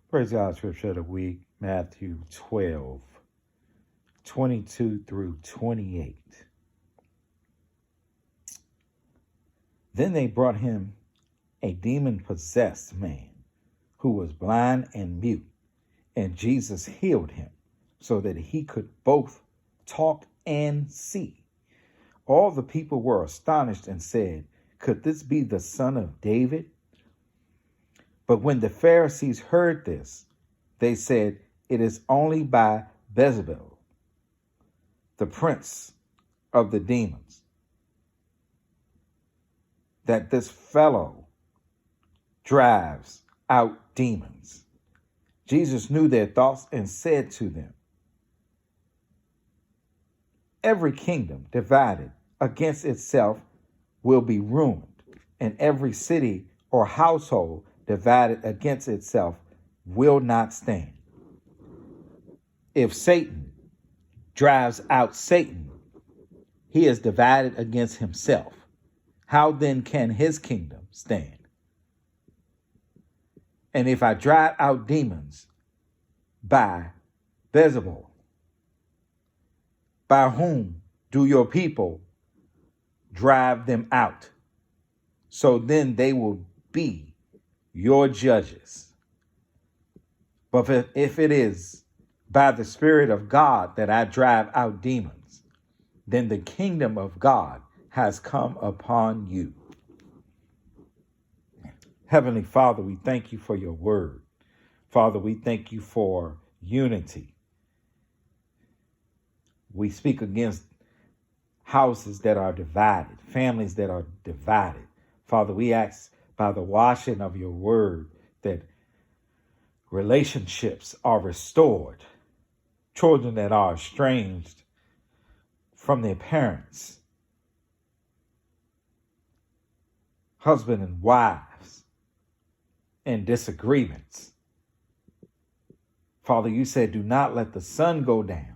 Praise God, scripture of the week, Matthew 12:22-28. Then they brought him a demon-possessed man who was blind and mute, and Jesus healed him so that he could both talk and see. All the people were astonished and said, "Could this be the son of David?" But when the Pharisees heard this, they said, "It is only by Beelzebul, the prince of the demons, that this fellow drives out demons." Jesus knew their thoughts and said to them, "Every kingdom divided against itself will be ruined, and every city or household divided against itself will not stand. If Satan drives out Satan, he is divided against himself. How then can his kingdom stand? And if I drive out demons by Beelzebul, by whom do your people drive them out? So then they will be your judges. But if it is by the Spirit of God that I drive out demons, then the kingdom of God has come upon you." Heavenly Father, we thank you for your word. Father, we thank you for unity. We speak against houses that are divided, families that are divided. Father, we ask by the washing of your word that relationships are restored. Children that are estranged from their parents, husband and wives in disagreements. Father, you said, "Do not let the sun go down,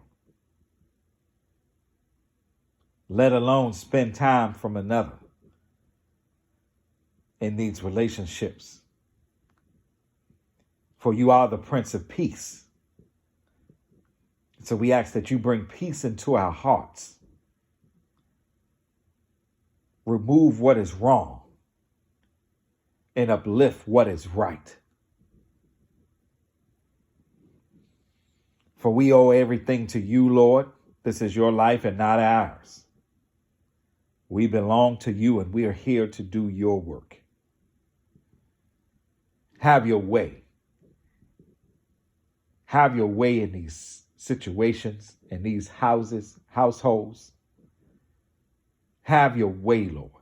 let alone spend time from another in these relationships. For you are the Prince of Peace." So we ask that you bring peace into our hearts. Remove what is wrong and uplift what is right. For we owe everything to you, Lord. This is your life and not ours. We belong to you and we are here to do your work. Have your way. Have your way in these situations, in these households. Have your way, Lord,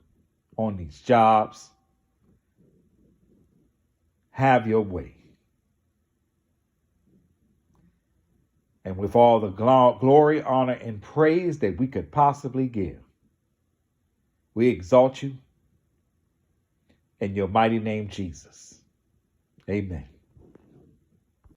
on these jobs. Have your way. And with all the glory, honor, and praise that we could possibly give, we exalt you in your mighty name, Jesus. Amen.